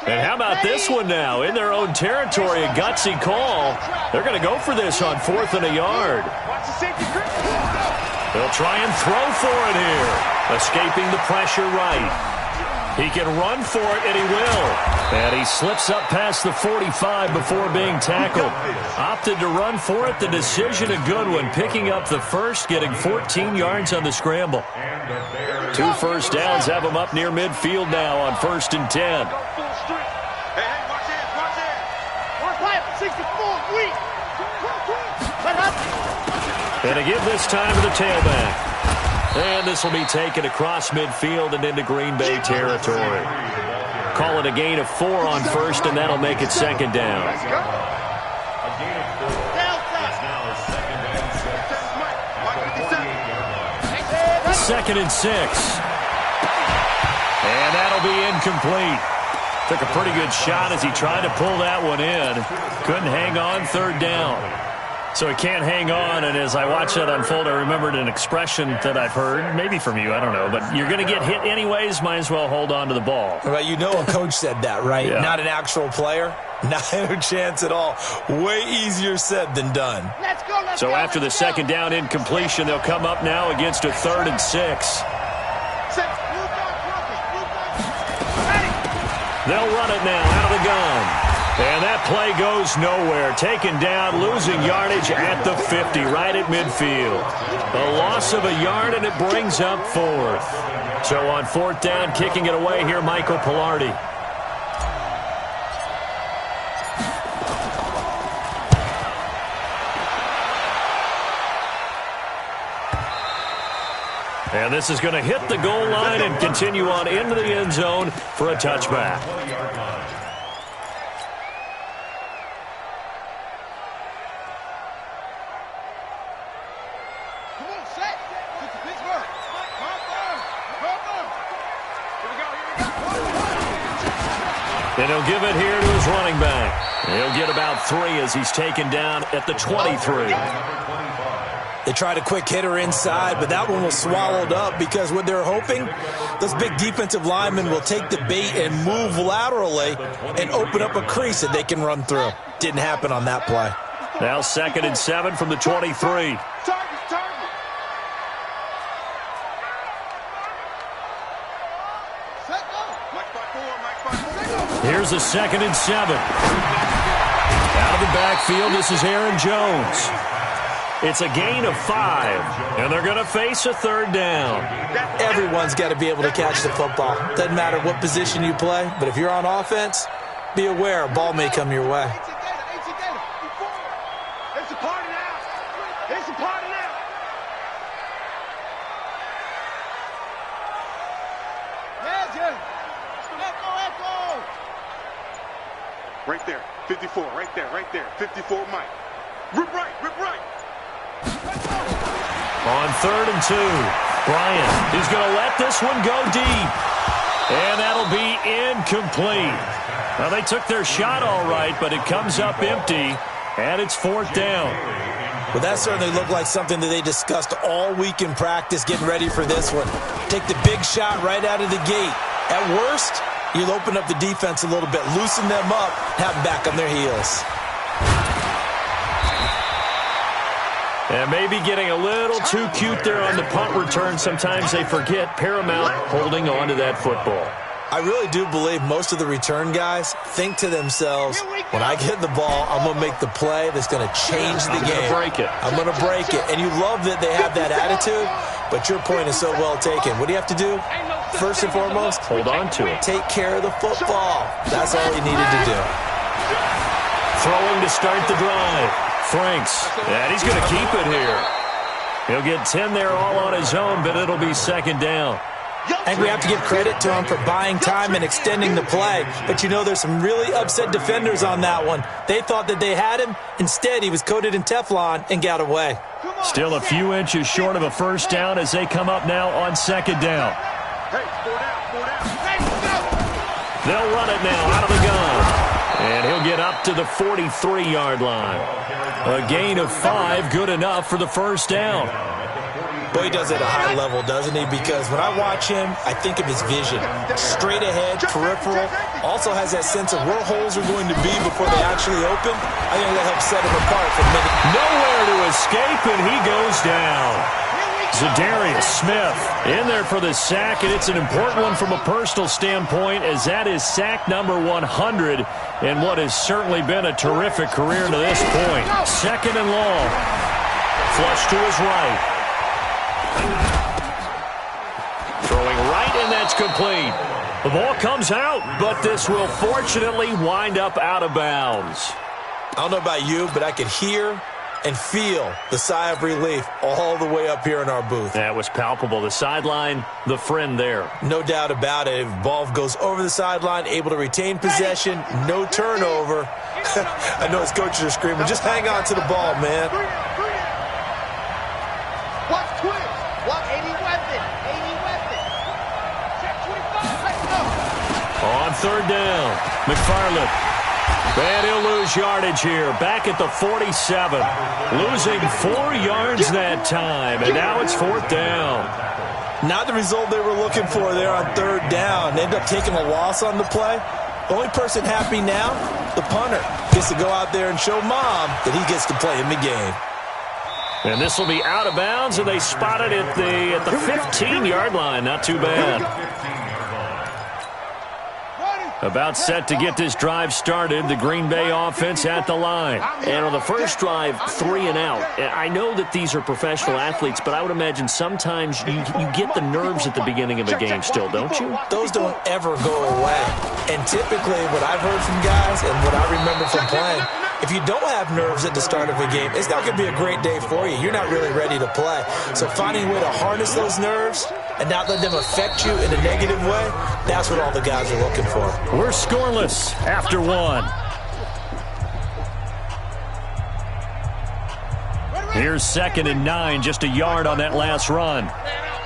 And how about this one now? In their own territory, a gutsy call. They're going to go for this on 4th and a yard. They'll try and throw for it here. Escaping the pressure right. He can run for it, and he will. And he slips up past the 45 before being tackled. Opted to run for it. The decision a good one. Picking up the first, getting 14 yards on the scramble. 2 first downs have him up near midfield now on 1st and 10. And to give this time to the tailback. And this will be taken across midfield and into Green Bay territory. Call it a gain of 4 on 1st, and that'll make it 2nd down. 2nd and 6. And that'll be incomplete. Took a pretty good shot as he tried to pull that one in. Couldn't hang on, 3rd down. So he can't hang on, and as I watched that unfold, I remembered an expression that I've heard, maybe from you, I don't know, but you're going to get hit anyways, might as well hold on to the ball. Well, you know a coach said that, right? Yeah. Not an actual player. Not a chance at all. Way easier said than done. So after the 2nd down incompletion, they'll come up now against a 3rd and 6. They'll run it now out of the gun. And that play goes nowhere. Taken down, losing yardage at the 50, right at midfield. A loss of a yard, and it brings up 4th. So on 4th down, kicking it away here, Michael Pilardi. And this is going to hit the goal line and continue on into the end zone for a touchback. And he'll give it here to his running back. He'll get about 3 as he's taken down at the 23. They tried a quick hitter inside, but that one was swallowed up because what they're hoping, those big defensive linemen will take the bait and move laterally and open up a crease that they can run through. Didn't happen on that play. Now 2nd and 7 from the 23. Here's a 2nd and 7. Out of the backfield, this is Aaron Jones. It's a gain of 5, and they're going to face a 3rd down. Everyone's got to be able to catch the football. Doesn't matter what position you play, but if you're on offense, be aware a ball may come your way. Right there, 54, right there, 54, Mike. Rip right. On 3rd and 2, Bryant, he's going to let this one go deep. And that'll be incomplete. Well, they took their shot all right, but it comes up empty, and it's 4th down. Well, that certainly looked like something that they discussed all week in practice, getting ready for this one. Take the big shot right out of the gate. At worst, you'll open up the defense a little bit, loosen them up, have them back on their heels. And maybe getting a little too cute there on the punt return. Sometimes they forget paramount holding on to that football. I really do believe most of the return guys think to themselves, when I get the ball, I'm going to make the play that's going to change the game. I'm going to break it. And you love that they have that attitude, but your point is so well taken. What do you have to do? First and foremost, hold on to it. Take care of the football. That's all he needed to do. Throwing to start the drive. Franks, and he's going to keep it here. He'll get 10 there all on his own, but it'll be 2nd down. I think we have to give credit to him for buying time and extending the play. But, you know, there's some really upset defenders on that one. They thought that they had him. Instead, he was coated in Teflon and got away. Still a few inches short of a 1st down as they come up now on 2nd down. They'll run it now out of the gun. And he'll get up to the 43-yard line. A gain of 5, good enough for the 1st down. Boy, he does it at a high level, doesn't he? Because when I watch him, I think of his vision. Straight ahead, peripheral, Also has that sense of where holes are going to be before they actually open. I think that helps set him apart from many. Nowhere to escape, and he goes down. Zadarius Smith in there for the sack, and it's an important one from a personal standpoint, as that is sack number 100 in what has certainly been a terrific career to this point. Second and long. Flush to his right. Throwing right, and that's complete. The ball comes out, but this will fortunately wind up out of bounds. I don't know about you, but I could hear and feel the sigh of relief all the way up here in our booth. That was palpable. The sideline, the friend there. No doubt about it. If the ball goes over the sideline, able to retain possession, no turnover. I know his coaches are screaming, just hang on to the ball, man. Watch twist. Watch 80 weapon. 80 weapon. Check 25. Let's go. On third down, McFarland. And he'll lose yardage here. Back at the 47. Losing 4 yards that time. And now it's fourth down. Not the result they were looking for there on third down. They ended up taking a loss on the play. The only person happy now, the punter, gets to go out there and show mom that he gets to play in the game. And this will be out of bounds, and they spot it at the 15-yard line. Not too bad. About set to get this drive started, the Green Bay offense at the line. And on the first drive, 3 and out. I know that these are professional athletes, but I would imagine sometimes you get the nerves at the beginning of a game still, don't you? Those don't ever go away. And typically what I've heard from guys and what I remember from playing, if you don't have nerves at the start of a game, it's not going to be a great day for you. You're not really ready to play. So finding a way to harness those nerves and not let them affect you in a negative way, that's what all the guys are looking for. We're scoreless after 1. Here's 2nd and 9, just a yard on that last run. Man out.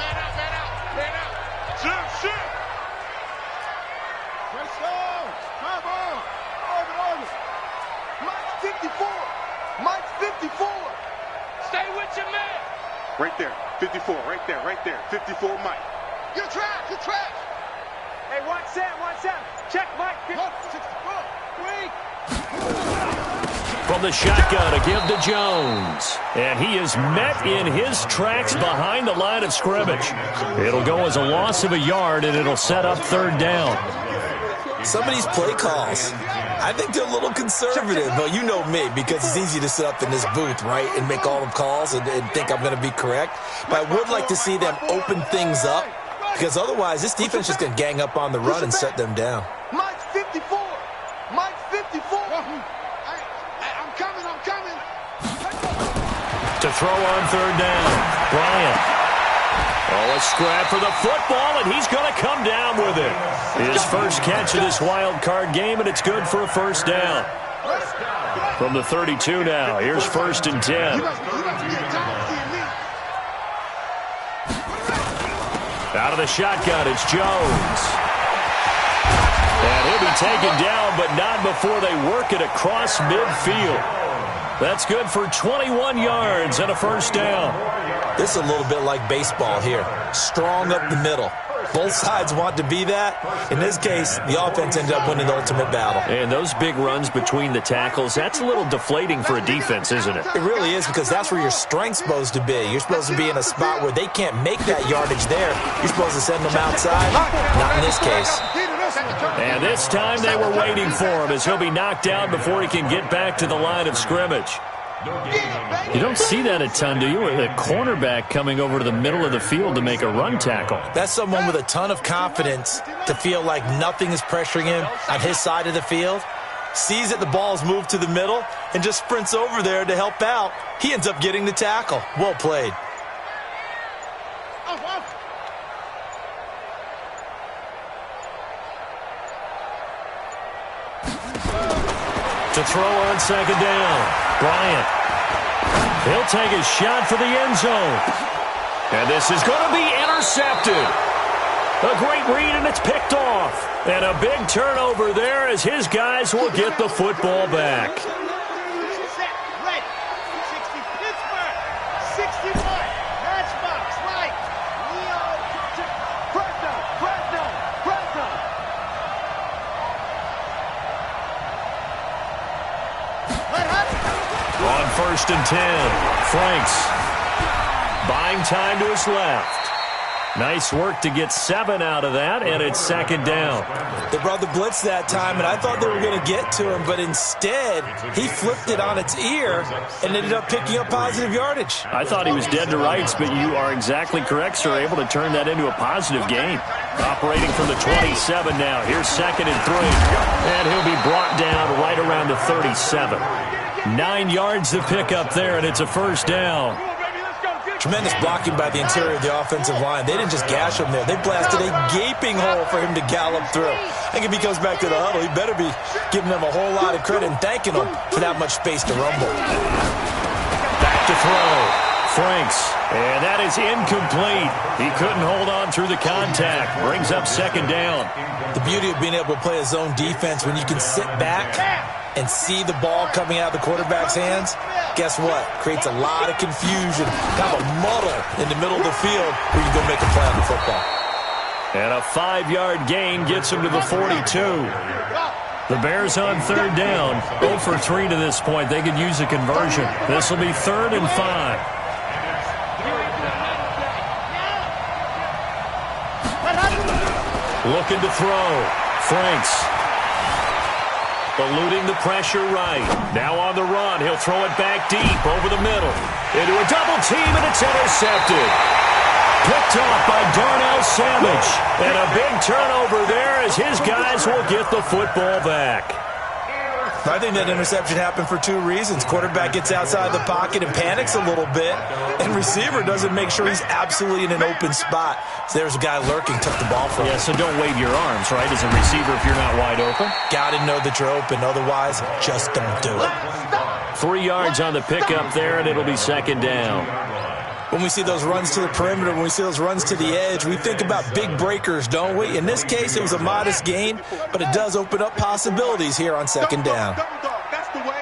Shoot. Press on. Come on. Over. Mike's 54. Stay with your man. Right there. 54. Right there. 54, Mike. You're trash. Hey, watch that. Check, Mike. 64. From the shotgun, a give to Jones. And he is met in his tracks behind the line of scrimmage. It'll go as a loss of a yard, and it'll set up third down. Some of these play calls, I think they're a little conservative, but you know me, because it's easy to sit up in this booth, right, and make all the calls and think I'm going to be correct. But I would like to see them open things up, because otherwise this defense is going to gang up on the run and set them down. Mike's 54. I'm coming. To throw on third down, Bryant. Oh, a scrap for the football, and he's going to come down with it. His first catch of this wild card game, and it's good for a first down. From the 32 now, here's 1st and 10. Out of the shotgun, it's Jones. And he'll be taken down, but not before they work it across midfield. That's good for 21 yards and a first down. This is a little bit like baseball here. Strong up the middle. Both sides want to be that. In this case, the offense ended up winning the ultimate battle. And those big runs between the tackles, that's a little deflating for a defense, isn't it? It really is, because that's where your strength's supposed to be. You're supposed to be in a spot where they can't make that yardage there. You're supposed to send them outside. Not in this case. And this time they were waiting for him, as he'll be knocked down before he can get back to the line of scrimmage. You don't see that a ton, do you? With a cornerback coming over to the middle of the field to make a run tackle. That's someone with a ton of confidence to feel like nothing is pressuring him on his side of the field. Sees that the ball's moved to the middle and just sprints over there to help out. He ends up getting the tackle. Well played. To throw on second down, Bryant. He'll take a shot for the end zone. And this is going to be intercepted. A great read, and it's picked off. And a big turnover there as his guys will get the football back. Set, ready. 60 Pittsburgh. 61. Matchbox, right. Leo. Press down. On 1st and 10, Franks buying time to his left. Nice work to get 7 out of that, and it's 2nd down. They brought the blitz that time, and I thought they were going to get to him, but instead, he flipped it on its ear and ended up picking up positive yardage. I thought he was dead to rights, but you are exactly correct, sir. Able to turn that into a positive gain. Operating from the 27 now. Here's 2nd and 3. And he'll be brought down right around the 37. 9 yards to pick up there, and it's a 1st down. Tremendous blocking by the interior of the offensive line. They didn't just gash him there. They blasted a gaping hole for him to gallop through. I think if he goes back to the huddle, he better be giving them a whole lot of credit and thanking them for that much space to rumble. Back to throw. Franks, and that is incomplete. He couldn't hold on through the contact. Brings up 2nd down. The beauty of being able to play a zone defense when you can sit back and see the ball coming out of the quarterback's hands, guess what? Creates a lot of confusion, kind of a muddle in the middle of the field where you go make a play on the football. And a 5-yard gain gets him to the 42. The Bears on 3rd down. 0 for 3 to this point. They could use a conversion. This will be 3rd and 5. Looking to throw. Franks. Eluding the pressure right. Now on the run. He'll throw it back deep over the middle. Into a double team, and it's intercepted. Picked off by Darnell Savage. And a big turnover there as his guys will get the football back. I think that interception happened for 2 reasons. Quarterback gets outside the pocket and panics a little bit, and receiver doesn't make sure he's absolutely in an open spot. So there's a guy lurking, took the ball from him. Yeah, so don't wave your arms, right, as a receiver if you're not wide open. Got to know that you're open. Otherwise, just don't do it. 3 yards on the pickup there, and it'll be 2nd down. When we see those runs to the perimeter, when we see those runs to the edge, we think about big breakers, don't we? In this case, it was a modest gain, but it does open up possibilities here on 2nd down. That's the way.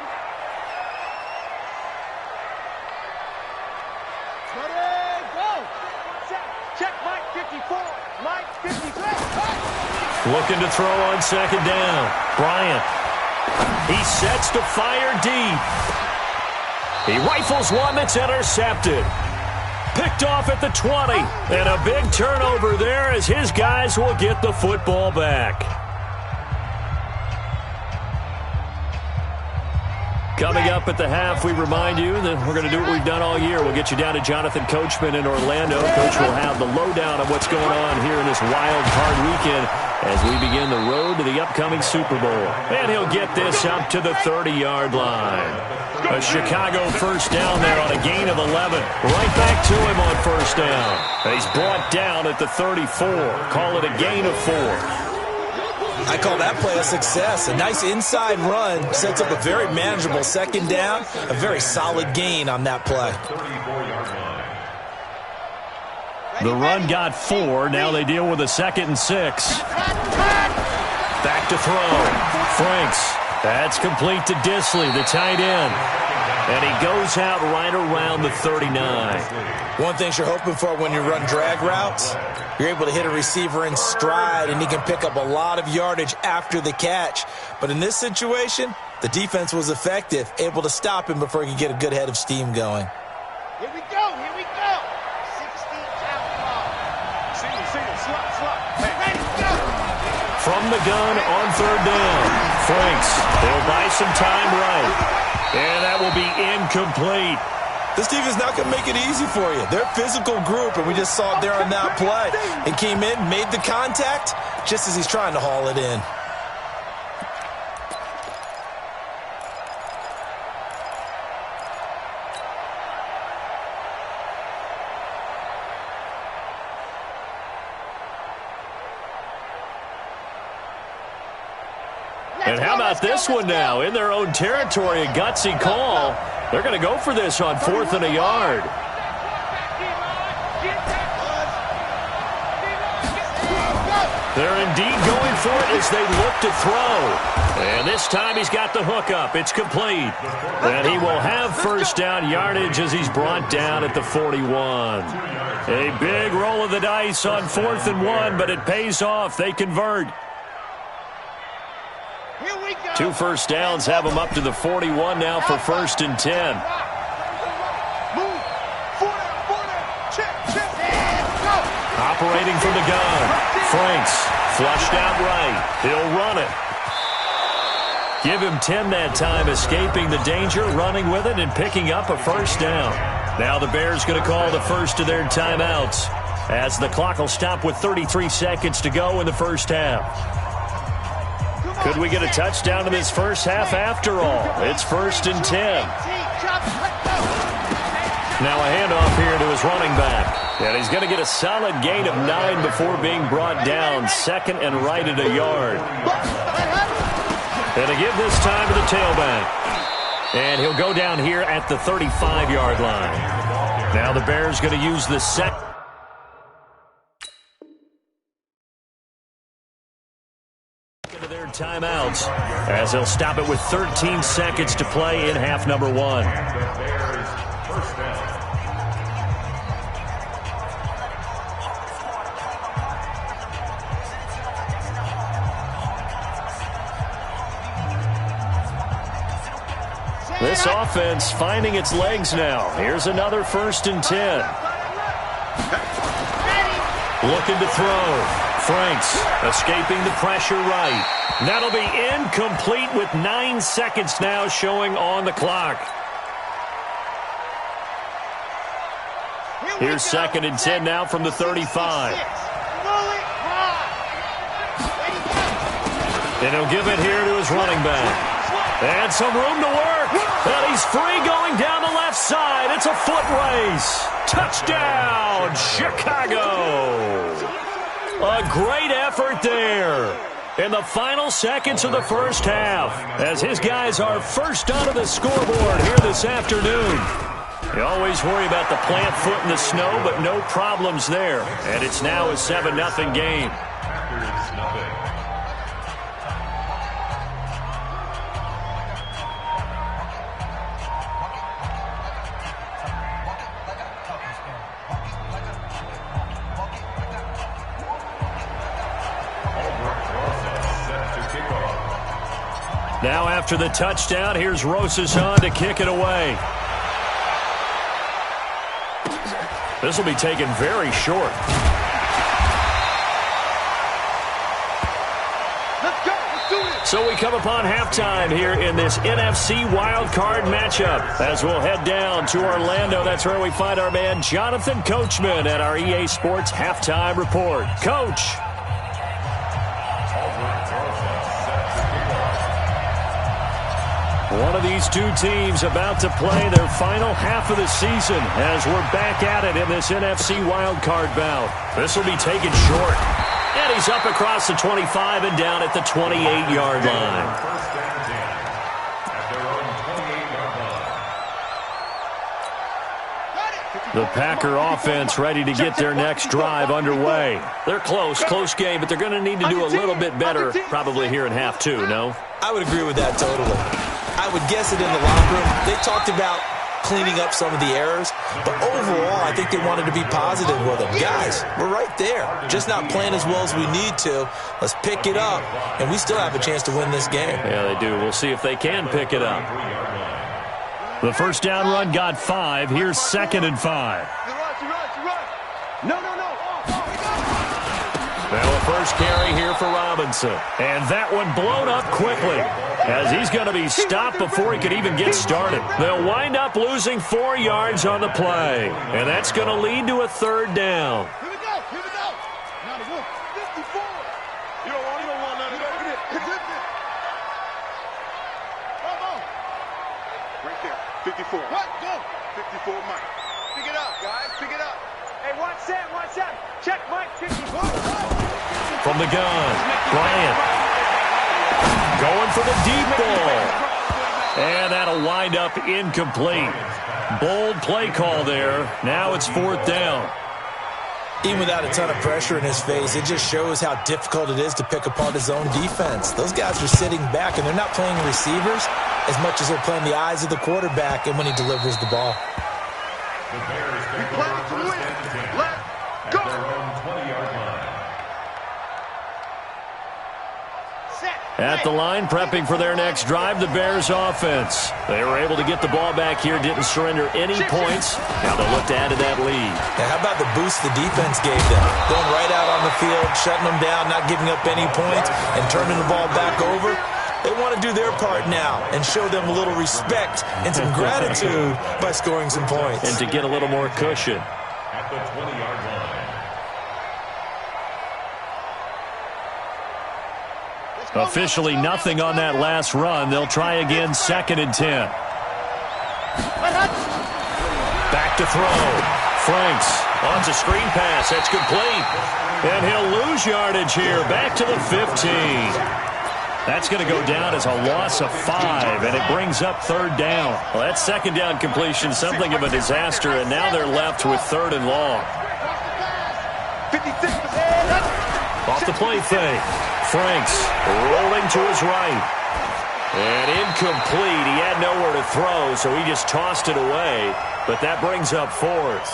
Check Mike 54. Mike 53. Looking to throw on 2nd down. Bryant. He sets to fire deep. He rifles one that's intercepted. Picked off at the 20. And a big turnover there as his guys will get the football back. Coming up at the half, we remind you that we're going to do what we've done all year. We'll get you down to Jonathan Coachman in Orlando. Coach will have the lowdown of what's going on here in this wild card weekend as we begin the road to the upcoming Super Bowl. And he'll get this up to the 30-yard line. A Chicago 1st down there on a gain of 11. Right back to him on 1st down. He's brought down at the 34. Call it a gain of 4. I call that play a success. A nice inside run sets up a very manageable 2nd down. A very solid gain on that play. The run got 4. Now they deal with a 2nd and 6. Back to throw. Franks. That's complete to Disley, the tight end. And he goes out right around the 39. One thing you're hoping for when you run drag routes, you're able to hit a receiver in stride, and he can pick up a lot of yardage after the catch. But in this situation, the defense was effective, able to stop him before he could get a good head of steam going. Here we go, here we go. 16 tackle ball. Single, slot. Ready to go. From the gun on 3rd down. Franks. They'll buy some time right. And that will be incomplete. This defense is not going to make it easy for you. They're a physical group, and we just saw it there on that play. He came in, made the contact, just as he's trying to haul it in. And how about this one now? In their own territory, a gutsy call. They're going to go for this on 4th and a yard. They're indeed going for it as they look to throw. And this time he's got the hook up. It's complete. And he will have 1st down yardage as he's brought down at the 41. A big roll of the dice on 4th and 1, but it pays off. They convert. Here we go. 2 first downs have them up to the 41 now for 1st and 10. Move. 4 down. Check. And go. Operating from the gun. Franks flushed out right. He'll run it. Give him 10 that time, escaping the danger, running with it, and picking up a first down. Now the Bears going to call the first of their timeouts, as the clock will stop with 33 seconds to go in the first half. Could we get a touchdown in this first half after all? It's 1st and 10. Now a handoff here to his running back. And he's going to get a solid gain of 9 before being brought down. 2nd and right at a yard. And to give this time to the tailback. And he'll go down here at the 35-yard line. Now the Bears going to use the second. Into their timeouts, as they'll stop it with 13 seconds to play in half number 1. This offense finding its legs now. Here's another 1st and 10. Looking to throw. Franks escaping the pressure right. That'll be incomplete with 9 seconds now showing on the clock. Here's 2nd and 10 now from the 35. And he'll give it here to his running back. And some room to work. And he's free going down the left side. It's a foot race. Touchdown, Chicago. A great effort there in the final seconds of the first half, as his guys are first onto the scoreboard here this afternoon. You always worry about the plant foot in the snow, but no problems there. And it's now a 7-0 game. Now after the touchdown, here's Rosas on to kick it away. This will be taken very short. Let's go. Let's do this. So we come upon halftime here in this NFC wildcard matchup, as we'll head down to Orlando. That's where we find our man Jonathan Coachman at our EA Sports Halftime Report. Coach. One of these two teams about to play their final half of the season, as we're back at it in this NFC wildcard bout. This will be taken short. And he's up across the 25 and down at the 28-yard line. The Packer offense ready to get their next drive underway. They're close game, but they're going to need to do a little bit better probably here in half 2, no? I would agree with that totally. I would guess it in the locker room. They talked about cleaning up some of the errors, but overall, I think they wanted to be positive with them. Guys, we're right there. Just not playing as well as we need to. Let's pick it up, and we still have a chance to win this game. Yeah, they do. We'll see if they can pick it up. The first down run got 5. Here's 2nd and 5. No. Now a first carry here for Robinson. And that one blown up quickly, as he's going to be stopped before he could even get started. They'll wind up losing 4 yards on the play. And that's going to lead to a 3rd down. Here we go. Now to go. 54. You don't want nothing. Hit it. Come on. Right there. 54. What? Go. 54, Mike. Pick it up, guys. Pick it up. Hey, watch Sam. Check, Mike. 54. From the gun, Bryant going for the deep ball. And that'll wind up incomplete. Bold play call there. Now it's 4th down. Even without a ton of pressure in his face, it just shows how difficult it is to pick apart his own defense. Those guys are sitting back, and they're not playing receivers as much as they're playing the eyes of the quarterback and when he delivers the ball. We playing to win. Let's go. At the line, prepping for their next drive, the Bears offense. They were able to get the ball back here, didn't surrender any points. Now they'll look to add to that lead. Yeah, how about the boost the defense gave them? Going right out on the field, shutting them down, not giving up any points, and turning the ball back over. They want to do their part now and show them a little respect and some gratitude by scoring some points. And to get a little more cushion. At the 20-yard line. Officially nothing on that last run. They'll try again, 2nd and 10. Back to throw. Franks on a screen pass. That's complete. And he'll lose yardage here. Back to the 15. That's going to go down as a loss of 5, and it brings up 3rd down. Well, that 2nd down completion, something of a disaster, and now they're left with 3rd and long. 56. Off the play fake. Franks rolling to his right. And incomplete. He had nowhere to throw, so he just tossed it away. But that brings up 4th.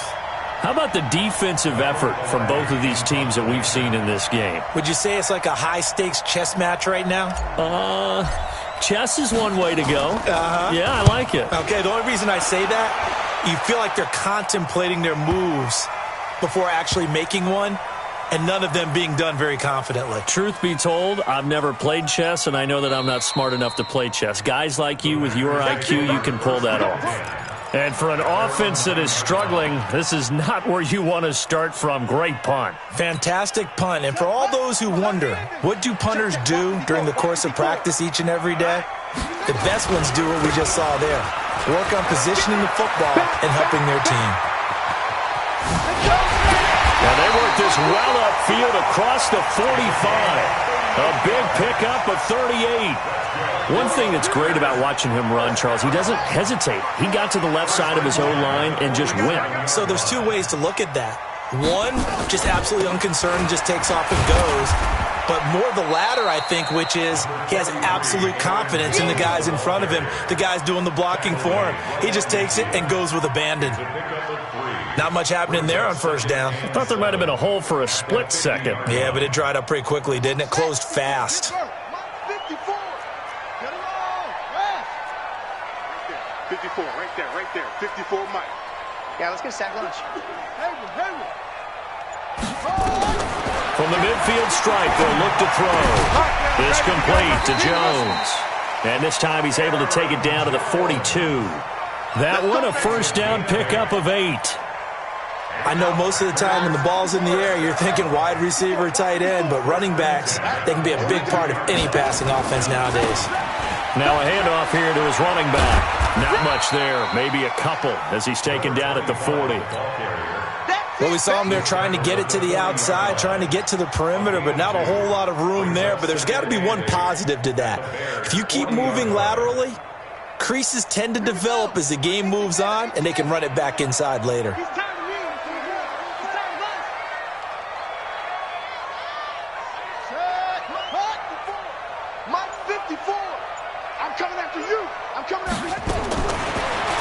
How about the defensive effort from both of these teams that we've seen in this game? Would you say it's like a high-stakes chess match right now? Chess is one way to go. Yeah, I like it. Okay, the only reason I say that, you feel like they're contemplating their moves before actually making one, and none of them being done very confidently. Truth be told, I've never played chess, and I know that I'm not smart enough to play chess. Guys like you with your IQ, you can pull that off. And for an offense that is struggling, this is not where you want to start from. Great punt. Fantastic punt. And for all those who wonder, what do punters do during the course of practice each and every day? The best ones do what we just saw there. Work on positioning the football and helping their team. And they work this well upfield across the 45. A big pickup of 38. One thing that's great about watching him run, Charles, he doesn't hesitate. He got to the left side of his O-line and just went. So there's two ways to look at that. One, just absolutely unconcerned, just takes off and goes. But more the latter, I think, which is he has absolute confidence in the guys in front of him, the guys doing the blocking for him. He just takes it and goes with abandon. Not much happening there on 1st down. I thought there might have been a hole for a split second. Yeah, but it dried up pretty quickly, didn't it? Closed fast. 54, right there. 54, Mike. Yeah, let's get a sack lunch. From the midfield stripe, they'll look to throw. This complete to Jones. And this time he's able to take it down to the 42. That one a 1st down pickup of 8. I know most of the time when the ball's in the air, you're thinking wide receiver, tight end, but running backs, they can be a big part of any passing offense nowadays. Now a handoff here to his running back. Not much there, maybe a couple as he's taken down at the 40. Well, we saw him there trying to get it to the outside, trying to get to the perimeter, but not a whole lot of room there. But there's got to be one positive to that. If you keep moving laterally, creases tend to develop as the game moves on, and they can run it back inside later. Mike 54. I'm coming after you.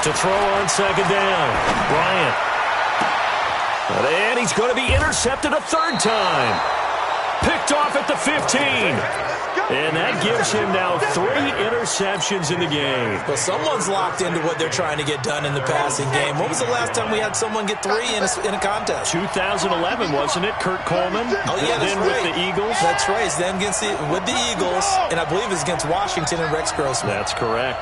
To throw on 2nd down. Bryant. And he's going to be intercepted a 3rd time. Picked off at the 15. And that gives him now 3 interceptions in the game. Well, someone's locked into what they're trying to get done in the passing game. When was the last time we had someone get 3 in a contest? 2011, wasn't it? Kurt Coleman. Oh, yeah, that's then right. with the Eagles. That's right. It's then with the Eagles, and I believe it's against Washington and Rex Grossman. That's correct.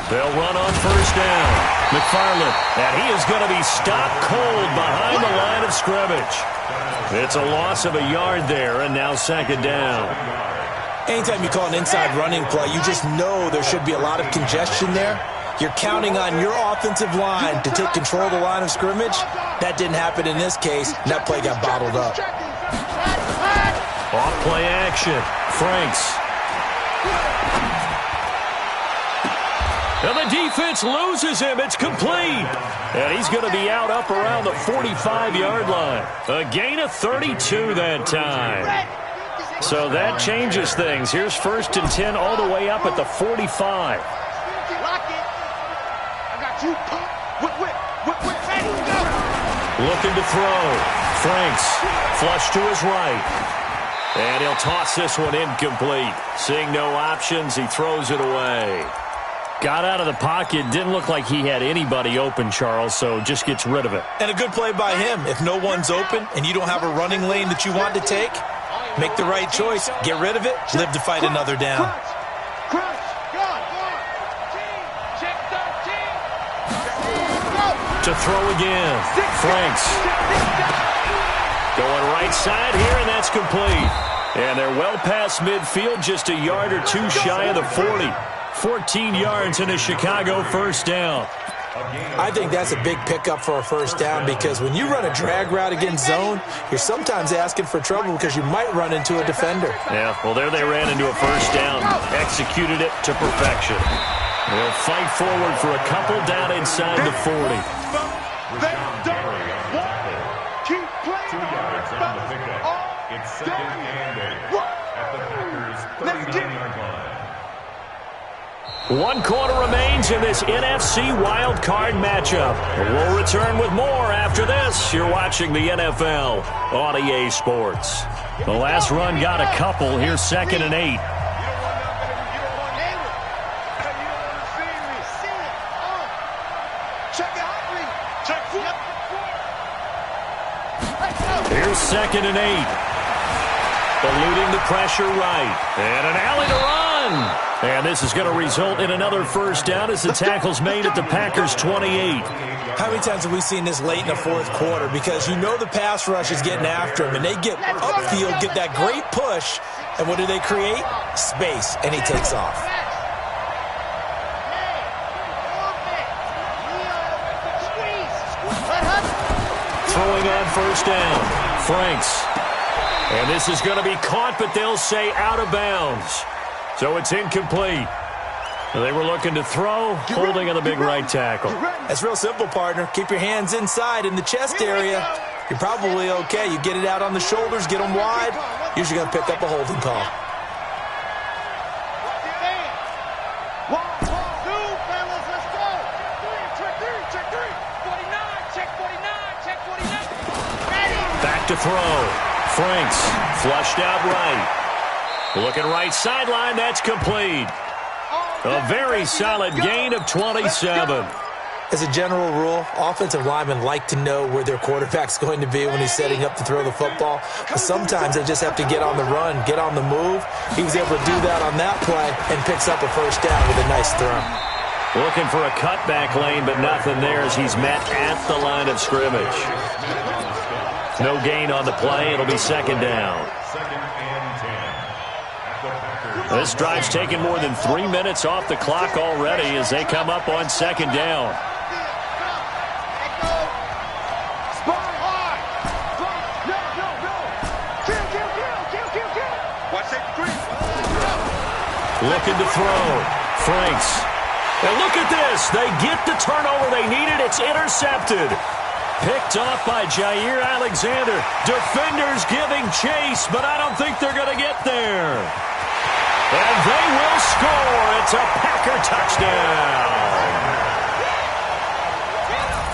They'll run on 1st down. McFarland, and he is going to be stopped cold behind the line of scrimmage. It's a loss of a yard there, and now 2nd down. Anytime you call an inside running play, you just know there should be a lot of congestion there. You're counting on your offensive line to take control of the line of scrimmage. That didn't happen in this case, and that play got bottled up. Off play action. Franks. And the defense loses him. It's complete. And he's going to be out up around the 45-yard line. A gain of 32 that time. So that changes things. Here's 1st and 10 all the way up at the 45. I got you. Looking to throw. Franks, flush to his right. And he'll toss this one incomplete. Seeing no options, he throws it away. Got out of the pocket. Didn't look like he had anybody open, Charles, so just gets rid of it. And a good play by him. If no one's open and you don't have a running lane that you want to take, make the right choice. Get rid of it. Live to fight another down. To throw again. Franks. Going right side here, and that's complete. And they're well past midfield, just a yard or two shy of the 40. 14 yards in a Chicago first down. I think that's a big pickup for a first down because when you run a drag route against zone, you're sometimes asking for trouble because you might run into a defender. Yeah, well, there they ran into a first down. Executed it to perfection. They'll fight forward for a couple down inside the 40. Keep playing. 2 yards on the pickup. It's second and 8 at the Packers' 39-yard line. 1 quarter remains in this NFC wildcard matchup. We'll return with more after this. You're watching the NFL on EA Sports. The last run got a couple. Here's 2nd and 8. Here's 2nd and 8. Eluding the pressure right. And an alley to run. And this is going to result in another first down as the tackle's made at the Packers' 28. How many times have we seen this late in the fourth quarter? Because you know the pass rush is getting after him, and they get upfield, get that great push, and what do they create? Space, and he takes off. Throwing on first down. Franks. And this is going to be caught, but they'll say out of bounds. So it's incomplete. They were looking to throw, holding on the big right tackle. That's real simple, partner. Keep your hands inside in the chest area. You're probably okay. You get it out on the shoulders, get them wide. Usually going to pick up a holding call. Back to throw. Franks flushed out right. Looking right sideline, that's complete. A very solid gain of 27. As a general rule, offensive linemen like to know where their quarterback's going to be when he's setting up to throw the football. But sometimes they just have to get on the run, get on the move. He was able to do that on that play and picks up a first down with a nice throw. Looking for a cutback lane, but nothing there as he's met at the line of scrimmage. No gain on the play. It'll be 2nd down. This drive's taken more than 3 minutes off the clock already as they come up on 2nd down. Looking to throw. Franks. And look at this. They get the turnover they needed. It's intercepted. Picked off by Jair Alexander. Defenders giving chase, but I don't think they're going to get there. And they will score. It's a Packer touchdown.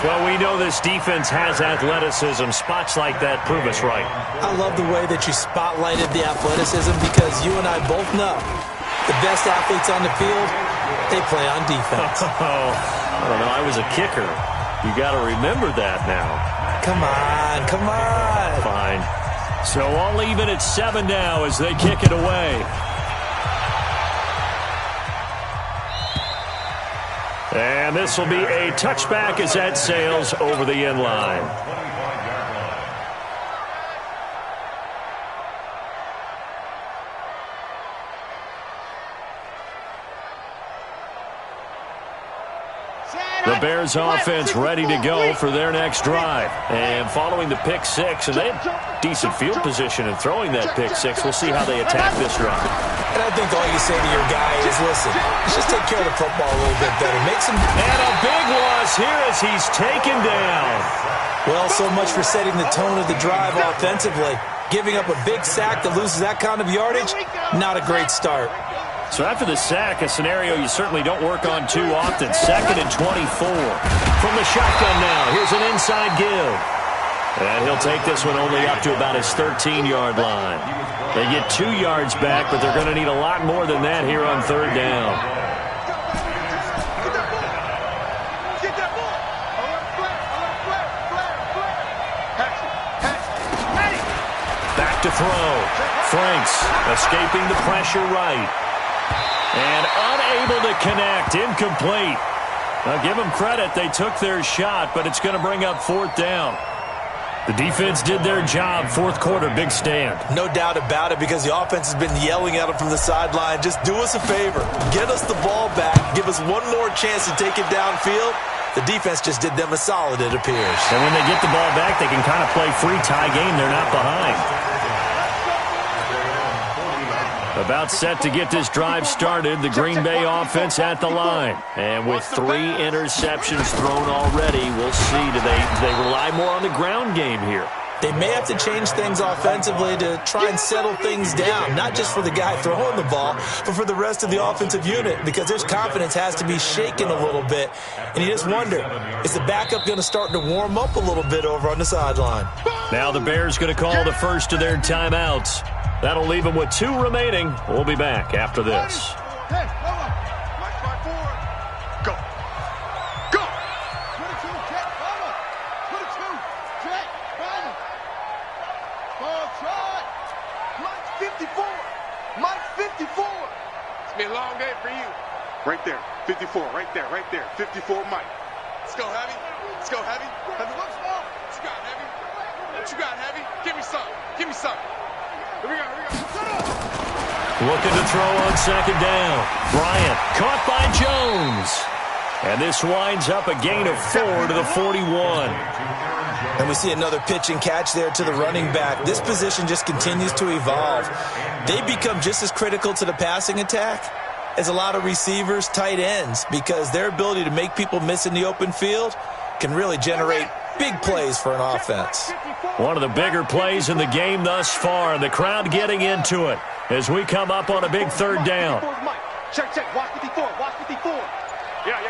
Well, we know this defense has athleticism. Spots like that prove us right. I love the way that you spotlighted the athleticism because you and I both know the best athletes on the field, they play on defense. I don't know. I was a kicker. You got to remember that now. Come on, come on. Fine. So I'll leave it at 7 now as they kick it away. And this will be a touchback as that sails over the end line. The Bears offense ready to go for their next drive. And following the pick six, and they have decent field position in throwing that pick six. We'll see how they attack this drive. And I think all you say to your guy is, listen, just take care of the football a little bit better. Make some... And a big loss here as he's taken down. Well, so much for setting the tone of the drive offensively. Giving up a big sack that loses that kind of yardage, not a great start. So after the sack, a scenario you certainly don't work on too often. 2nd and 24. From the shotgun now, here's an inside give. And he'll take this one only up to about his 13-yard line. They get 2 yards back, but they're going to need a lot more than that here on third down. Back to throw. Franks escaping the pressure right. And unable to connect. Incomplete. Now, give them credit. They took their shot, but it's going to bring up fourth down. The defense did their job. Fourth quarter, big stand. No doubt about it, because the offense has been yelling at them from the sideline. Just do us a favor. Get us the ball back. Give us one more chance to take it downfield. The defense just did them a solid, it appears. And when they get the ball back, they can kind of play free tie game. They're not behind. About set to get this drive started, the Green Bay offense at the line. And with 3 interceptions thrown already, we'll see. Do they rely more on the ground game here? They may have to change things offensively to try and settle things down, not just for the guy throwing the ball, but for the rest of the offensive unit, because their confidence has to be shaken a little bit. And you just wonder, is the backup going to start to warm up a little bit over on the sideline? Now the Bears going to call the first of their timeouts. That'll leave them with 2 remaining. We'll be back after this. Hey, Mike 5-4. Go. Go. 22, check, cover. 22, check, cover. Ball try. Mike 54. Mike 54. It's been a long day for you. Right there. 54. Right there. Right there. 54, Mike. Let's go, Heavy. Let's go, Heavy. Heavy. What you got, Heavy? What you got, Heavy? Give me some. Give me some. Here we go. Here we go. Looking to throw on second down. Bryant caught by Jones. And this winds up a gain of 4 to the 41. And we see another pitch and catch there to the running back. This position just continues to evolve. They become just as critical to the passing attack as a lot of receivers, tight ends, because their ability to make people miss in the open field can really generate big plays for an offense. One of the bigger plays in the game thus far. The crowd getting into it as we come up on a big third down. Check, check. Watch 54. Watch 54. Yeah.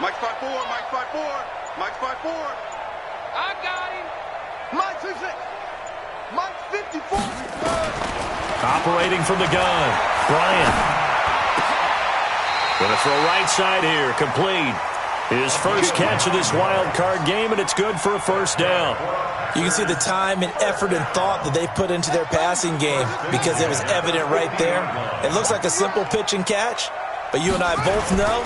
Mike 5-4. Mike 5-4. Mike 5-4. I got him. Mike 26. Mike 54. Operating from the gun. Bryant. Going to throw right side here. Complete. His first catch of this wild card game, and it's good for a first down. You can see the time and effort and thought that they put into their passing game, because it was evident right there. It looks like a simple pitch and catch, but you and I both know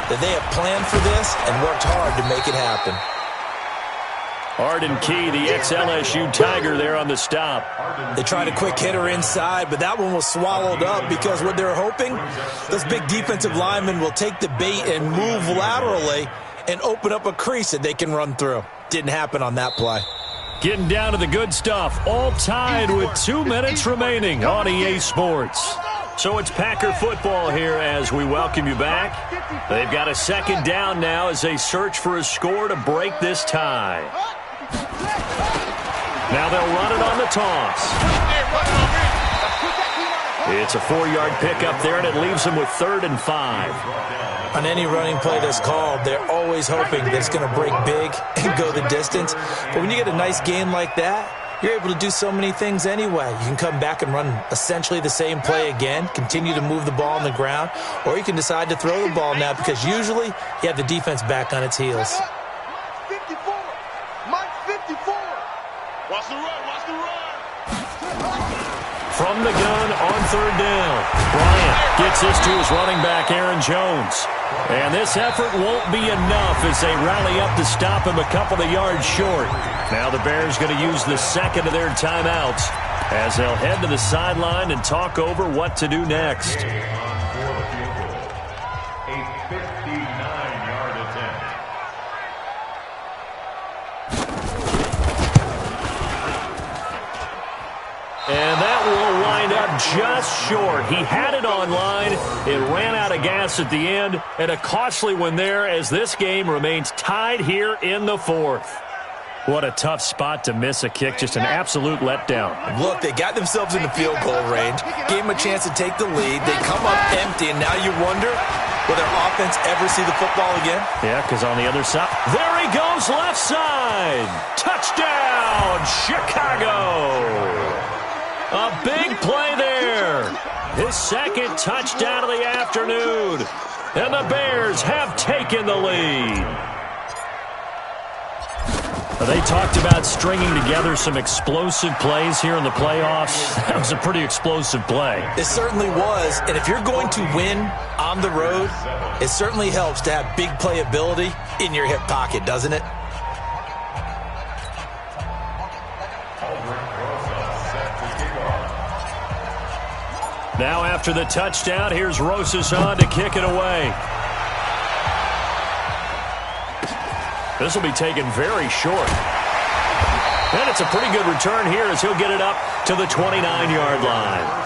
that they have planned for this and worked hard to make it happen. Arden Key, the ex-LSU Tiger, there on the stop. They tried a quick hitter inside, but that one was swallowed up, because what they're hoping, those big defensive linemen will take the bait and move laterally and open up a crease that they can run through. Didn't happen on that play. Getting down to the good stuff. All tied with 2 minutes remaining on EA Sports. So it's Packer football here as we welcome you back. They've got a second down now as they search for a score to break this tie. Now they'll run it on the toss. It's a 4-yard pickup there, and it leaves them with 3rd and 5. On any running play that's called, they're always hoping that it's going to break big and go the distance. But when you get a nice game like that, you're able to do so many things anyway. You can come back and run essentially the same play again, continue to move the ball on the ground, or you can decide to throw the ball now, because usually you have the defense back on its heels. Mike 54. Mike 54. Watch the run. Watch the run. From the gun on 3rd down. Bryant gets this to his running back, Aaron Jones. And this effort won't be enough as they rally up to stop him a couple of yards short. Now the Bears going to use the second of their timeouts as they'll head to the sideline and talk over what to do next. A 59-yard attempt. And that will wind up just short. He had it on line. It ran out of gas at the end, and a costly one there as this game remains tied here in the 4th. What a tough spot to miss a kick. Just an absolute letdown. Look, they got themselves in the field goal range, gave them a chance to take the lead. They come up empty, and now you wonder, Will their offense ever see the football again? Yeah, because on the other side, there he goes, left side. Touchdown, Chicago. A big play there. His second touchdown of the afternoon. And the Bears have taken the lead. They talked about stringing together some explosive plays here in the playoffs. That was a pretty explosive play. It certainly was. And if you're going to win on the road, it certainly helps to have big playability in your hip pocket, doesn't it? Now after the touchdown, here's Rosas on to kick it away. This will be taken very short. And it's a pretty good return here as he'll get it up to the 29-yard line.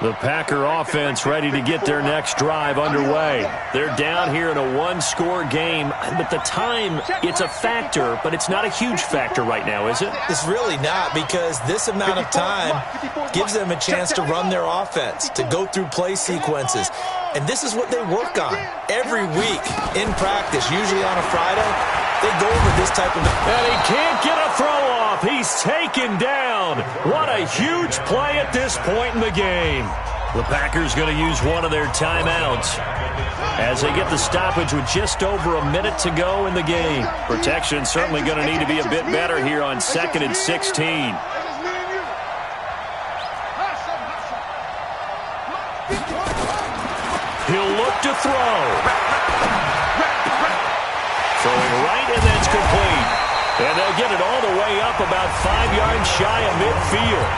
The Packer offense ready to get their next drive underway. They're down here in a one-score game, but the time, it's a factor, but it's not a huge factor right now, is it? It's really not, because this amount of time gives them a chance to run their offense, to go through play sequences. And this is what they work on every week in practice, usually on a Friday. They go over this type of... And he can't get a throw off. He's taken down. What a huge play at this point in the game. The Packers going to use one of their timeouts as they get the stoppage with just over a minute to go in the game. Protection certainly going to need to be a bit better here on 2nd and 16. He'll look to throw. Throwing right, and that's complete. And they'll get it all the way up about 5 yards shy of midfield.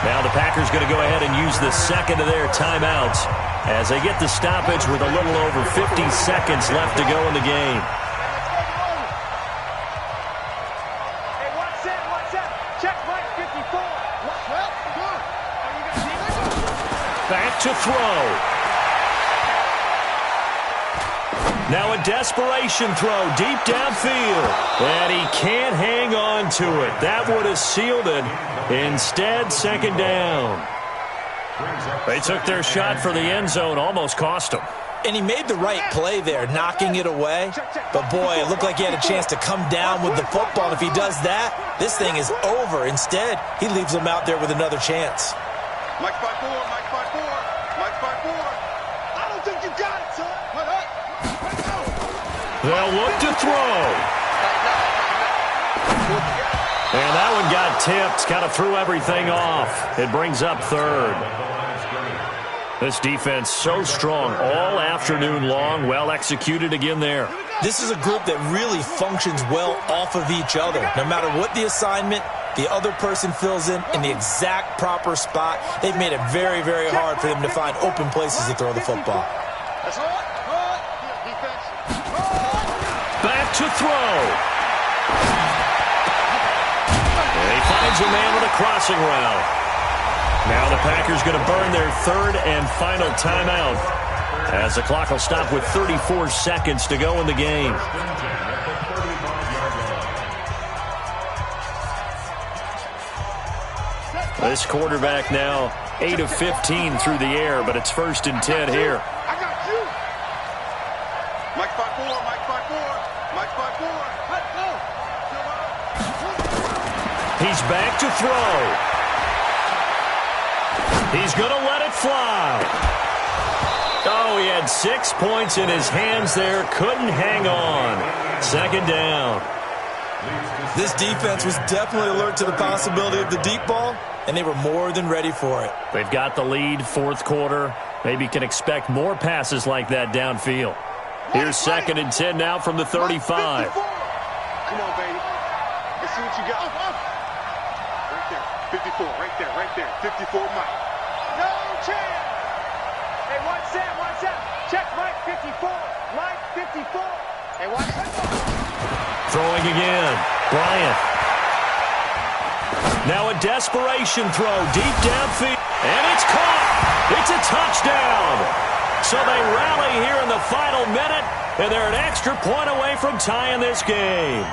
Now the Packers going to go ahead and use the second of their timeouts as they get the stoppage with a little over 50 seconds left to go in the game. Hey, what's that? Check Mike 54. Well, good. Back to throw. Now a desperation throw deep downfield. And he can't hang on to it. That would have sealed it. Instead, second down. They took their shot for the end zone, almost cost them. And he made the right play there, knocking it away. But, boy, it looked like he had a chance to come down with the football. And if he does that, this thing is over. Instead, he leaves him out there with another chance. Mike 5-4, Mike 5-4, Mike 5-4. I don't think you got it, son. They'll look to throw. And that one got tipped. Kind of threw everything off. It brings up third. This defense so strong all afternoon long. Well executed again there. This is a group that really functions well off of each other. No matter what the assignment, the other person fills in the exact proper spot. They've made it very, very hard for them to find open places to throw the football. Back to throw. And he finds a man with a crossing route. Now the Packers going to burn their third and final timeout as the clock will stop with 34 seconds to go in the game. This quarterback now 8 of 15 through the air, but it's 1st and 10 here. I got you. Mike 5-4, Mike 5-4, Mike 5-4. Let's go. He's back to throw. He's going to let it fly. Oh, he had 6 points in his hands there. Couldn't hang on. Second down. This defense was definitely alert to the possibility of the deep ball, and they were more than ready for it. They've got the lead, fourth quarter. Maybe can expect more passes like that downfield. Here's 2nd and 10 now from the 35. Come on, baby. Let's see what you got. Right there. 54. Right there. Right there. 54, Mike. No chance. Hey, what's that? Check Mike 54. Mike 54. Hey, what's that? Throwing again. Bryant. Now a desperation throw deep downfield. And it's caught. It's a touchdown. So they rally here in the final minute, and they're an extra point away from tying this game.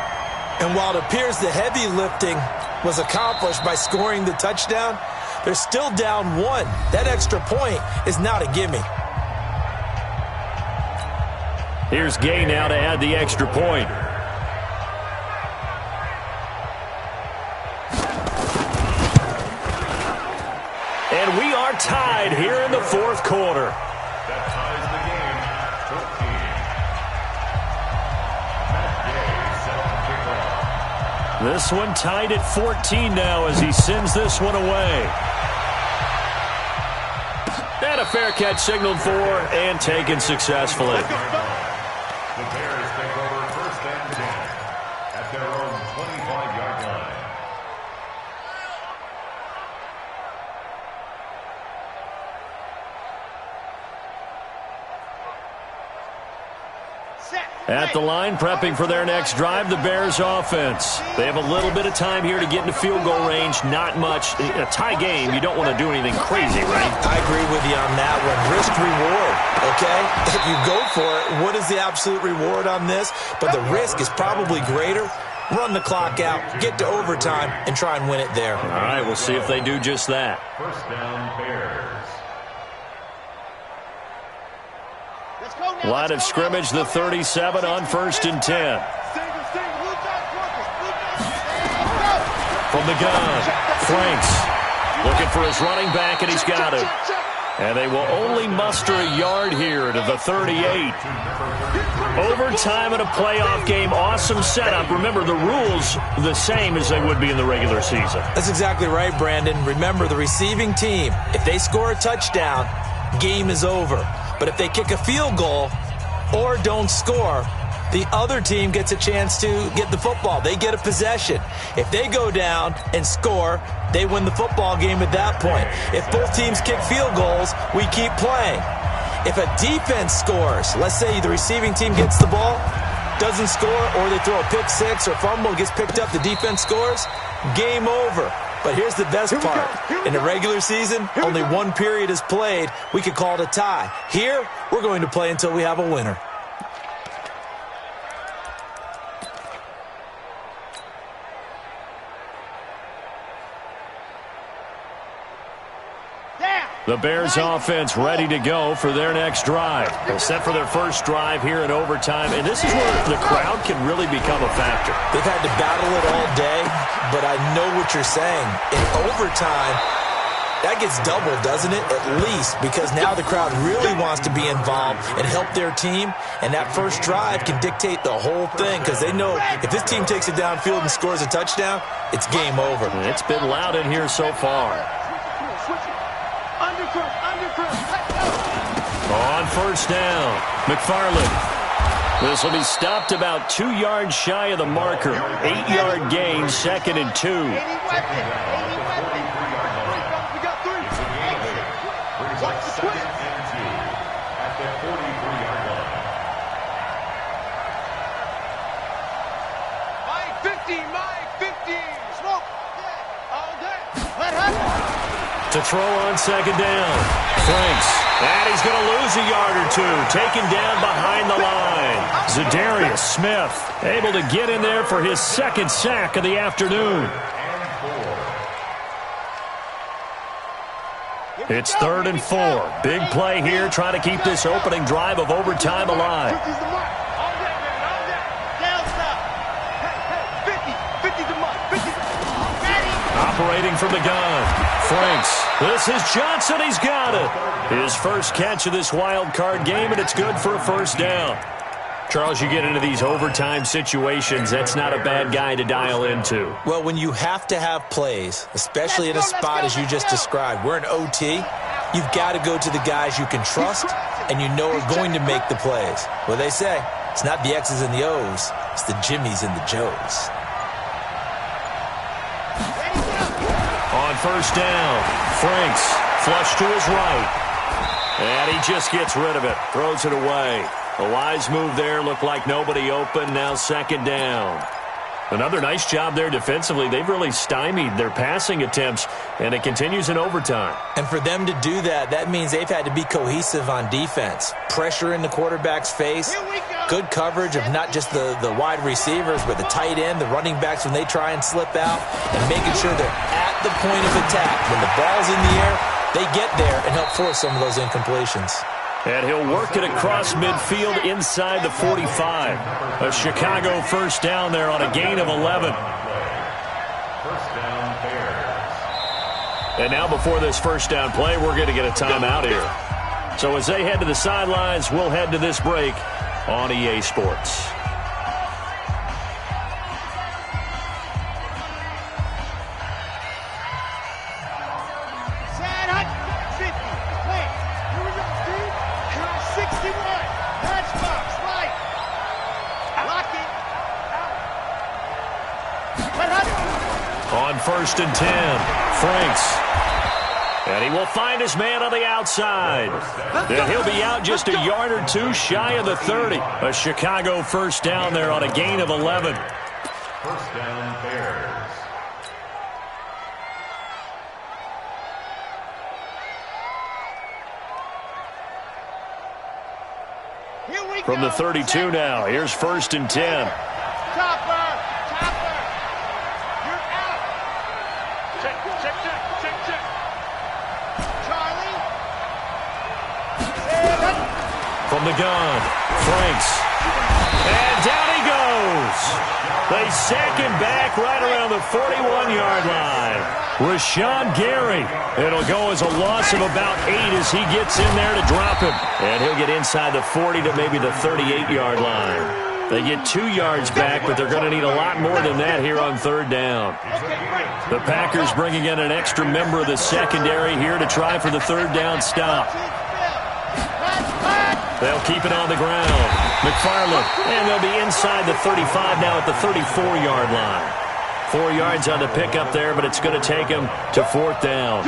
And while it appears the heavy lifting was accomplished by scoring the touchdown, they're still down 1. That extra point is not a gimme. Here's Gay now to add the extra point. And we are tied here in the fourth quarter. That ties the game at 14. This one tied at 14 now as he sends this one away. And a fair catch signaled for and taken successfully. The Bears take over first and 10 at their own 25-yard line. At the line, prepping for their next drive, the Bears offense. They have a little bit of time here to get into field goal range. Not much. A tie game, you don't want to do anything crazy, right? I agree with you on that one. Risk-reward, okay? If you go for it, what is the absolute reward on this? But the risk is probably greater. Run the clock out, get to overtime, and try and win it there. All right, we'll see if they do just that. First down, Bears. Line of scrimmage, the 37 on 1st and 10. From the gun, Franks looking for his running back, and he's got him. And they will only muster a yard here to the 38. Overtime in a playoff game, awesome setup. Remember, the rules the same as they would be in the regular season. That's exactly right, Brandon. Remember, the receiving team, if they score a touchdown, game is over. But if they kick a field goal or don't score, the other team gets a chance to get the football. They get a possession. If they go down and score, they win the football game at that point. If both teams kick field goals, we keep playing. If a defense scores, let's say the receiving team gets the ball, doesn't score, or they throw a pick six or fumble, gets picked up, the defense scores, game over. But here's the best part. In the regular season, only one period is played. We could call it a tie. Here, we're going to play until we have a winner. The Bears offense ready to go for their next drive. They're set for their first drive here in overtime, and this is where the crowd can really become a factor. They've had to battle it all day, but I know what you're saying. In overtime, that gets doubled, doesn't it? At least, because now the crowd really wants to be involved and help their team, and that first drive can dictate the whole thing because they know if this team takes it downfield and scores a touchdown, it's game over. It's been loud in here so far. On first down, McFarland. This will be stopped about 2 yards shy of the marker. 8-yard gain, 2nd and 2. To throw on 2nd down. Franks. And he's going to lose a yard or two. Taken down behind the line. Zadarius Smith able to get in there for his 2nd sack of the afternoon. It's 3rd and 4. Big play here, trying to keep this opening drive of overtime alive. Operating from the gun. Franks. This is Johnson. He's got it. His first catch of this wild card game, and it's good for a first down. Charles, you get into these overtime situations, that's not a bad guy to dial into. Well, when you have to have plays, especially in a spot as you just described, we're in OT, you've got to go to the guys you can trust and you know are going to make the plays. What they say, it's not the X's and the O's, it's the Jimmies and the Joes. On first down, Franks flush to his right. And he just gets rid of it, throws it away. A wise move there, looked like nobody open, now 2nd down. Another nice job there defensively. They've really stymied their passing attempts, and it continues in overtime. And for them to do that, that means they've had to be cohesive on defense. Pressure in the quarterback's face. good coverage of not just the wide receivers, but the tight end, the running backs when they try and slip out, and making sure they're at the point of attack. When the ball's in the air, they get there and help force some of those incompletions. And he'll work it across midfield inside the 45. A Chicago first down there on a gain of 11. First down, Bears. And now before this first down play, we're going to get a timeout here. So as they head to the sidelines, we'll head to this break on EA Sports. On 1st and 10, Franks. And he will find his man on the outside. And he'll be out just a yard or two shy of the 30. A Chicago first down there on a gain of 11. First down, Bears. From the 32 now, here's 1st and 10. From the gun, Franks. And down he goes. They sack him back right around the 41-yard line. Rashawn Gary. It'll go as a loss of about 8 as he gets in there to drop him. And he'll get inside the 40 to maybe the 38-yard line. They get 2 yards back, but they're going to need a lot more than that here on 3rd down. The Packers bringing in an extra member of the secondary here to try for the 3rd down stop. They'll keep it on the ground. McFarland, and they'll be inside the 35 now at the 34-yard line. 4 yards on the pickup there, but it's going to take him to 4th down.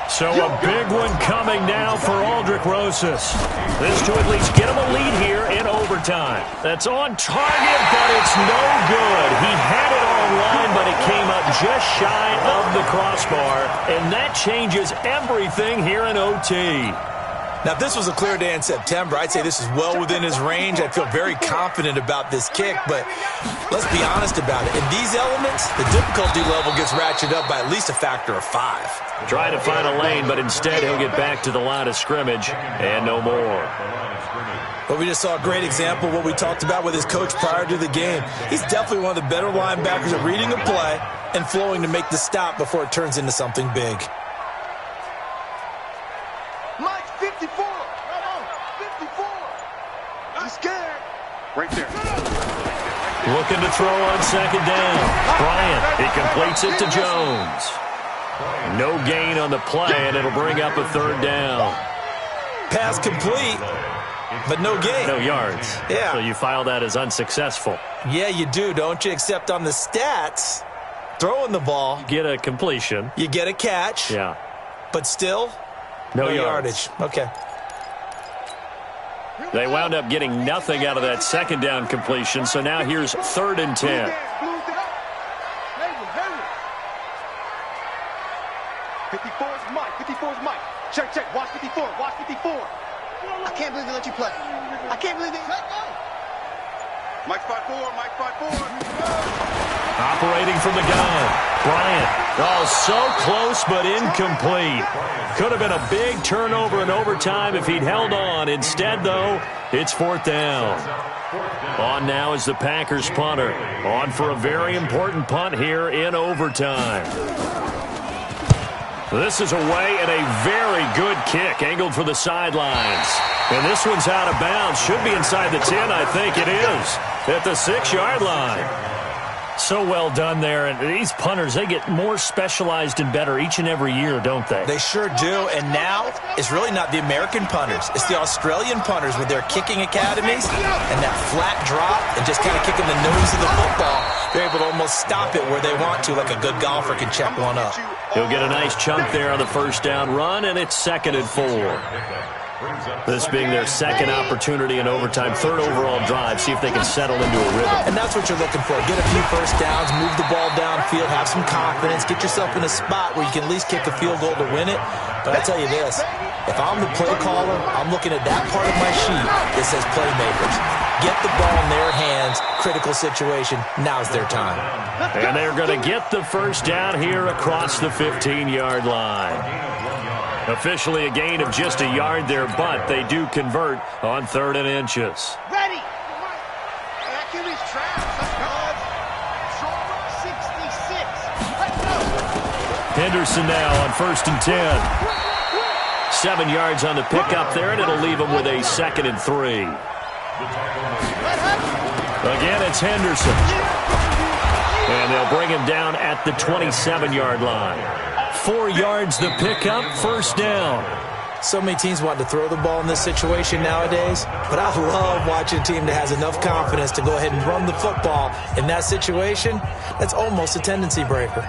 So a big one coming now for Aldrick Rosas. This to at least get him a lead here in overtime. That's on target, but it's no good. He had it online, but it came up just shy of the crossbar, and that changes everything here in OT. Now, if this was a clear day in September, I'd say this is well within his range. I feel very confident about this kick, but let's be honest about it. In these elements, the difficulty level gets ratcheted up by at least a factor of 5. Trying to find a lane, but instead he'll get back to the line of scrimmage and no more. But we just saw a great example of what we talked about with his coach prior to the game. He's definitely one of the better linebackers at reading a play and flowing to make the stop before it turns into something big. 54. 54. I'm scared. Right there. Looking to throw on 2nd down. Bryant, he completes it to Jones. No gain on the play, and it'll bring up a 3rd down. Pass complete, but no gain. No yards. Yeah. So you file that as unsuccessful. Yeah, you do, don't you? Except on the stats, throwing the ball. You get a completion. You get a catch. Yeah. But still, no yardage. Okay. They wound up getting nothing out of that 2nd down completion, so now here's 3rd and 10. 54 is Mike. 54 is Mike. Check, check. Watch 54. Watch 54. I can't believe they let you play. I can't believe they let go. Mike 5-4. Mike 5-4. Operating from the gun. Bryant. Oh, so close but incomplete. Could have been a big turnover in overtime if he'd held on. Instead, though, it's 4th down. On now is the Packers punter. On for a very important punt here in overtime. This is away and a very good kick angled for the sidelines. And this one's out of bounds. Should be inside the 10, I think it is. At the 6-yard line. So well done there. And these punters, they get more specialized and better each and every year, don't they? They sure do. And now it's really not the American punters. It's the Australian punters with their kicking academies and that flat drop and just kind of kicking the nose of the football. They're able to almost stop it where they want to, like a good golfer can check one up. He'll get a nice chunk there on the 1st down run, and it's 2nd and 4. This being their 2nd opportunity in overtime, 3rd overall drive, see if they can settle into a rhythm. And that's what you're looking for. Get a few first downs, move the ball downfield, have some confidence, get yourself in a spot where you can at least kick a field goal to win it. But I tell you this, if I'm the play caller, I'm looking at that part of my sheet that says playmakers. Get the ball in their hands. Critical situation. Now's their time. And they're going to get the first down here across the 15-yard line. Officially a gain of just a yard there, but they do convert on 3rd and inches. Ready. That QB's trapped. Let's go. 66. Let's go. Henderson now on 1st and 10. 7 yards on the pickup there, and it'll leave him with a 2nd and 3. Again, it's Henderson. And they'll bring him down at the 27-yard line. 4 yards the pickup, 1st down. So many teams want to throw the ball in this situation nowadays, but I love watching a team that has enough confidence to go ahead and run the football in that situation. That's almost a tendency breaker.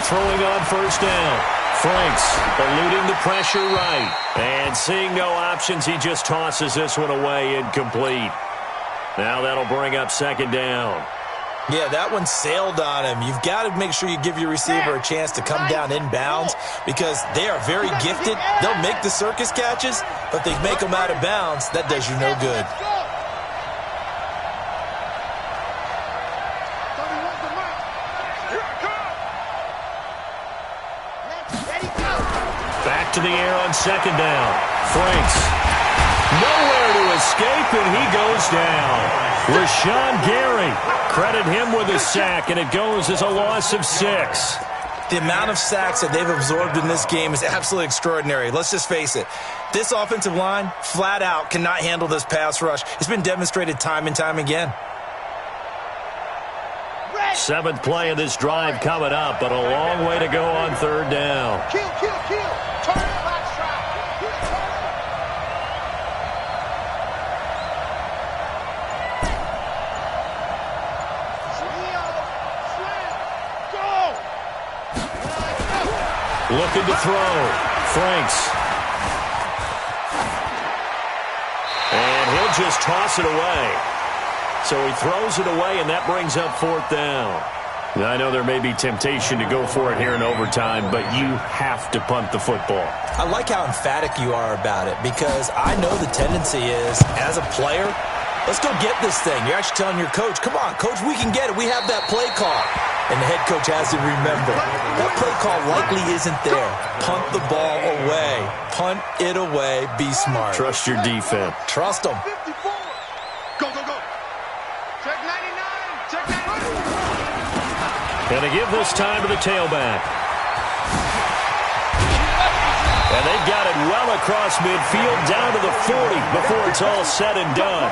Throwing on 1st down. Franks eluding the pressure right. And seeing no options, he just tosses this one away incomplete. Now that'll bring up 2nd down. Yeah, that one sailed on him. You've got to make sure you give your receiver a chance to come down inbounds because they are very gifted. They'll make the circus catches, but they make them out of bounds. That does you no good. To the air on 2nd down. Franks. Nowhere to escape, and he goes down. Rashawn Gary. Credit him with a sack, and it goes as a loss of 6. The amount of sacks that they've absorbed in this game is absolutely extraordinary. Let's just face it. This offensive line, flat out, cannot handle this pass rush. It's been demonstrated time and time again. 7th play of this drive coming up, but a long way to go on 3rd down. Kill. Turn it, box trap. Go. Looking to throw. Franks. And he'll just toss it away. So he throws it away, and that brings up 4th down. Now, I know there may be temptation to go for it here in overtime, but you have to punt the football. I like how emphatic you are about it because I know the tendency is, as a player, let's go get this thing. You're actually telling your coach, come on, coach, we can get it. We have that play call. And the head coach has to remember, that play call likely isn't there. Punt the ball away. Punt it away. Be smart. Trust your defense. Trust them. Go. Check 99. Check 99. And they give this time to the tailback. And they've got it well across midfield, down to the 40 before it's all said and done.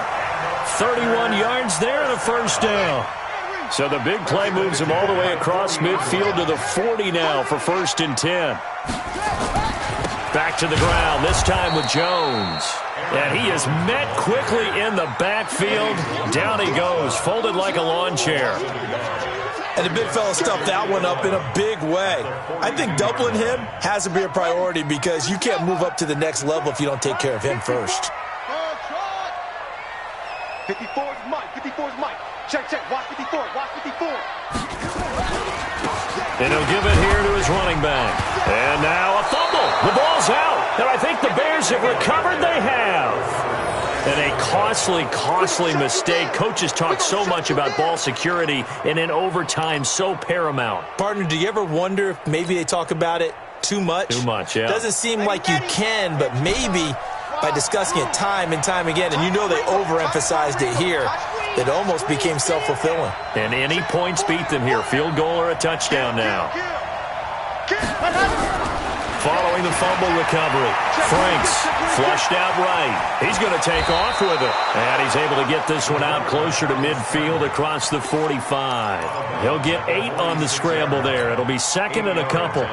31 yards there and a 1st down. So the big play moves him all the way across midfield to the 40 now for 1st and 10. Back to the ground, this time with Jones. And he is met quickly in the backfield. Down he goes, folded like a lawn chair. And the big fella stuffed that one up in a big way. I think doubling him has to be a priority because you can't move up to the next level if you don't take care of him first. 54 is Mike. 54 is Mike. Check. Watch 54. Watch 54. And he'll give it here to his running back. And now a fumble. The ball's out. And I think the Bears have recovered. They have. And a costly mistake. Coaches talk so much about ball security, and in overtime, so paramount. Partner, do you ever wonder if maybe they talk about it too much? Too much, yeah. Doesn't seem like you can, but maybe by discussing it time and time again, and you know they overemphasized it here, it almost became self-fulfilling. And any points beat them here. Field goal or a touchdown now. Following the fumble recovery, Franks flushed out right. He's going to take off with it. And he's able to get this one out closer to midfield across the 45. He'll get 8 on the scramble there. It'll be 2nd and a couple.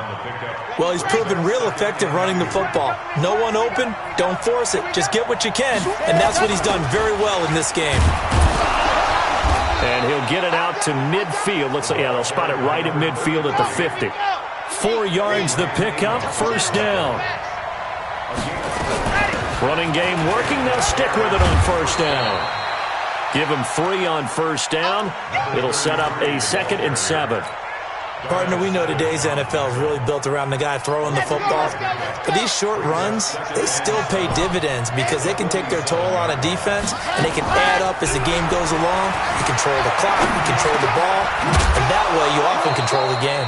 Well, he's proven real effective running the football. No one open, don't force it. Just get what you can, and that's what he's done very well in this game. And he'll get it out to midfield. Looks like, yeah, they'll spot it right at midfield at the 50. 4 yards the pickup, first down. Running game working. They'll stick with it on first down. Give them 3 on first down. It'll set up a 2nd and 7. Partner, we know today's NFL is really built around the guy throwing the football. But these short runs, they still pay dividends because they can take their toll on a defense, and they can add up as the game goes along. You control the clock, you control the ball, and that way you often control the game.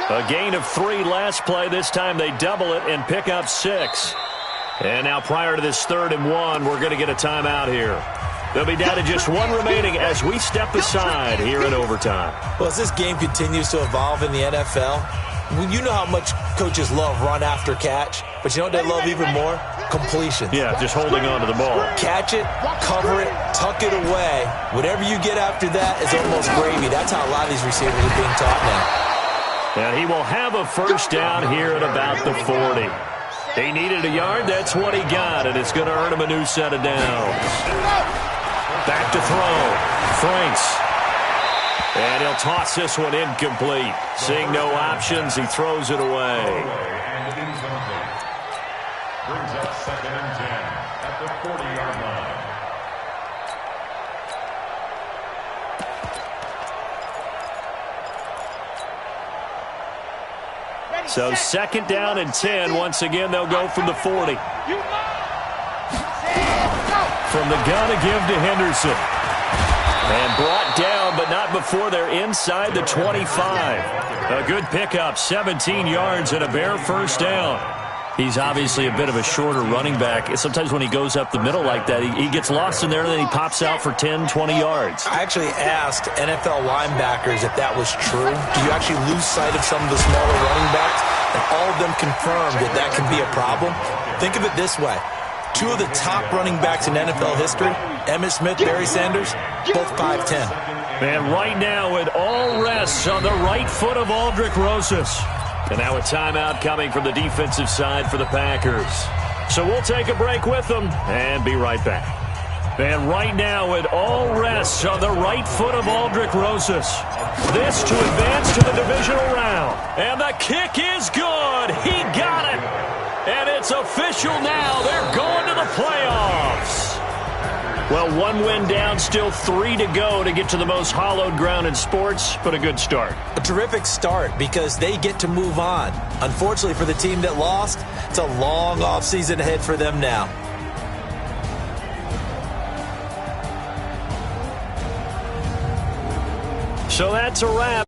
A gain of 3 last play. This time they double it and pick up 6. And now prior to this 3rd and 1, we're going to get a timeout here. They'll be down to just 1 remaining as we step aside here in overtime. Well, as this game continues to evolve in the NFL, you know how much coaches love run after catch, but you know what they love even more? Completions. Yeah, just holding on to the ball. Catch it, cover it, tuck it away. Whatever you get after that is almost gravy. That's how a lot of these receivers are being taught now. And he will have a first down here at about the 40. He needed a yard. That's what he got, and it's going to earn him a new set of downs. Back to throw. Franks. And he'll toss this one incomplete. Seeing no options, he throws it away. And incomplete. Brings up 2nd and 10 at the 40-yard line. So 2nd down and 10. Once again, they'll go from the 40. From the gun to give to Henderson. And brought down, but not before they're inside the 25. A good pickup, 17 yards and a bare first down. He's obviously a bit of a shorter running back. Sometimes when he goes up the middle like that, he gets lost in there, and then he pops out for 10, 20 yards. I actually asked NFL linebackers if that was true. Do you actually lose sight of some of the smaller running backs? And all of them confirmed that that can be a problem. Think of it this way. 2 of the top running backs in NFL history, Emmitt Smith, Barry Sanders, both 5'10". And right now it all rests on the right foot of Aldrick Rosas. And now a timeout coming from the defensive side for the Packers. So we'll take a break with them and be right back. And right now it all rests on the right foot of Aldrick Rosas. This to advance to the divisional round. And the kick is good. He got it. And it's official now. They're going to the playoffs. Well, 1 win down, still 3 to go to get to the most hallowed ground in sports, but a good start. A terrific start because they get to move on. Unfortunately for the team that lost, it's a long offseason ahead for them now. So that's a wrap.